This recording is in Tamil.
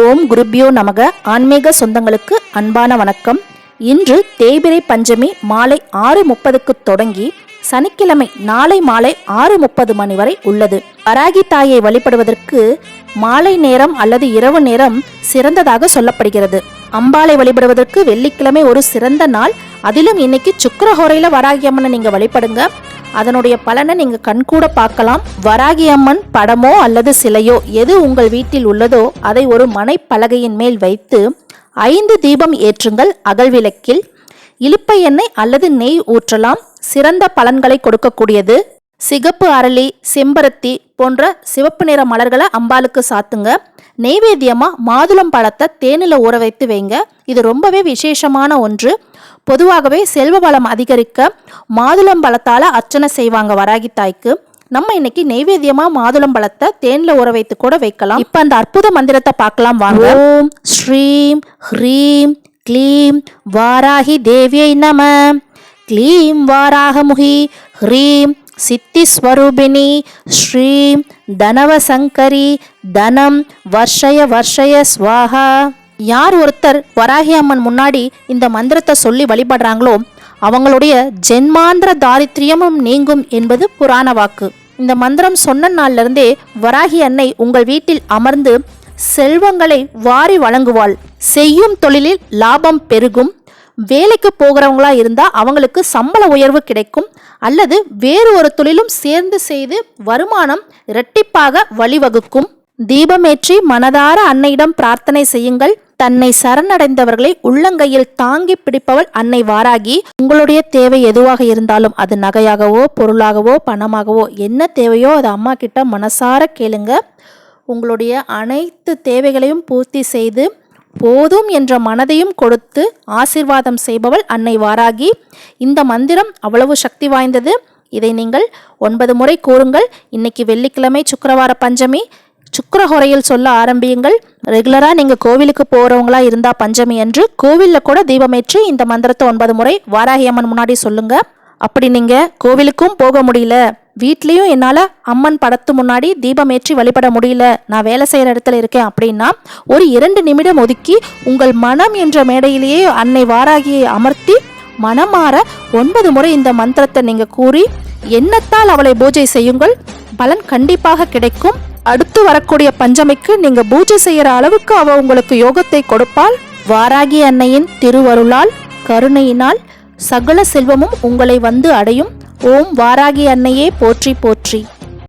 ஓம் குருபியோ நமக. ஆன்மீக சொந்தங்களுக்கு அன்பான வணக்கம். இன்று தேய்பிறை பஞ்சமி மாலை 6:30 தொடங்கி சனிக்கிழமை நாளை மாலை 6:30 மணி வரை உள்ளது. வராகி தாயை வழிபடுவதற்கு மாலை நேரம் அல்லது இரவு நேரம் சிறந்ததாக சொல்லப்படுகிறது. அம்பாளை வழிபடுவதற்கு வெள்ளிக்கிழமை ஒரு சிறந்த நாள். அதிலும் இன்னைக்கு சுக்கிரஹோரையில வராகி அம்மனை நீங்க வழிபடுங்க. அதனுடைய பலனை நீங்க கண்கூட பார்க்கலாம். வராகி அம்மன் படமோ அல்லது சிலையோ எது உங்கள் வீட்டில் உள்ளதோ அதை ஒரு மனைப்பலகையின் மேல் வைத்து 5 தீபம் ஏற்றுங்கள். அகல்விளக்கில் இலுப்பை எண்ணெய் அல்லது நெய் ஊற்றலாம். சிறந்த பலன்களை கொடுக்கக்கூடியது. சிகப்பு அரளி, செம்பருத்தி போன்ற சிவப்பு நிற மலர்களை அம்பாளுக்கு சாத்துங்க. நெய்வேத்தியமா மாதுளம் பழத்தை தேனில ஊற வைத்து வைங்க. இது ரொம்பவே விசேஷமான ஒன்று. பொதுவாகவே செல்வ வளம் அதிகரிக்க மாதுளம் பழத்தால அர்ச்சனை செய்வாங்க வராகி தாய்க்கு. நம்ம இன்னைக்கு நெய்வேத்தியமா மாதுளம் பழத்தை தேன்ல ஊற வைத்து கூட வைக்கலாம். இப்ப அந்த அற்புத மந்திரத்தை பார்க்கலாம் வாங்க. ஓம் ஸ்ரீம் ஹ்ரீம் க்ளீம் வாராகி தேவியை நம. க்ளீம் வாராகமுகி, ஹ்ரீம் சித்தி ஸ்வரூபிணி, ஸ்ரீம் தனவசங்கரி, தனம் வர்ஷய வர்ஷய ஸ்வாஹா. யார் ஒருத்தர் வராகி அம்மன் முன்னாடி இந்த மந்திரத்தை சொல்லி வழிபடுறாங்களோ அவங்களுடைய ஜென்மாந்திர தாரித்ரியமும் நீங்கும் என்பது புராண வாக்கு. இந்த மந்திரம் சொன்ன நாள்ல இருந்தே வராகி அன்னை உங்கள் வீட்டில் அமர்ந்து செல்வங்களை வாரி வழங்குவாள். செய்யும் தொழிலில் லாபம் பெருகும். வேலைக்கு போகிறவங்களா இருந்தா அவங்களுக்கு சம்பள உயர்வு கிடைக்கும். அல்லது வேறு ஒரு தொழிலும் சேர்ந்து செய்து வருமானம் இரட்டிப்பாக வழிவகுக்கும். தீபமேற்றி மனதார அன்னையிடம் பிரார்த்தனை செய்யுங்கள். தன்னை சரணடைந்தவர்களை உள்ளங்கையில் தாங்கி பிடிப்பவள் அன்னை வாராகி. உங்களுடைய தேவை எதுவாக இருந்தாலும் அது நகையாகவோ பொருளாகவோ பணமாகவோ என்ன தேவையோ அதை அம்மா கிட்ட மனசார கேளுங்க. உங்களுடைய அனைத்து தேவைகளையும் பூர்த்தி செய்து போதும் என்ற மனதையும் கொடுத்து ஆசீர்வாதம் செய்பவள் அன்னை வாராகி. இந்த மந்திரம் அவ்வளவு சக்தி வாய்ந்தது. இதை நீங்கள் 9 முறை கூறுங்கள். இன்னைக்கு வெள்ளிக்கிழமை சுக்கிரவார பஞ்சமி. சுக்கிரஹோரையில் சொல்ல ஆரம்பியுங்கள். ரெகுலரா நீங்க கோவிலுக்கு போறவங்களா இருந்தா பஞ்சமி அன்று கோவில்ல கூட தீபமேற்றி இந்த மந்திரத்தை 9 முறை வாராகி அம்மன் முன்னாடி சொல்லுங்க. அப்படி நீங்க கோவிலுக்கும் போக முடியல, வீட்லயும் என்னால அம்மன் படத்து முன்னாடி தீபமேற்றி வழிபட முடியல, நான் வேலை செய்யற இடத்துல இருக்கேன் அப்படின்னா ஒரு 2 நிமிடம் ஒதுக்கி உங்கள் மனம் என்ற மேடையிலேயே அன்னை வாராகியை அமர்த்தி மனமாற 9 முறை இந்த மந்திரத்தை நீங்க கூறி எண்ணத்தால் அவளை பூஜை செய்யுங்கள். பலன் கண்டிப்பாக கிடைக்கும். அடுத்து வரக்கூடிய பஞ்சமிக்கு நீங்க பூஜை செய்யற அளவுக்கு அவ உங்களுக்கு யோகத்தை கொடுப்பாள். வாராகி அன்னையின் திருவருளால் கருணையினால் சகல செல்வமும் உங்களை வந்து அடையும். ஓம் வாராகி அன்னையே போற்றி போற்றி.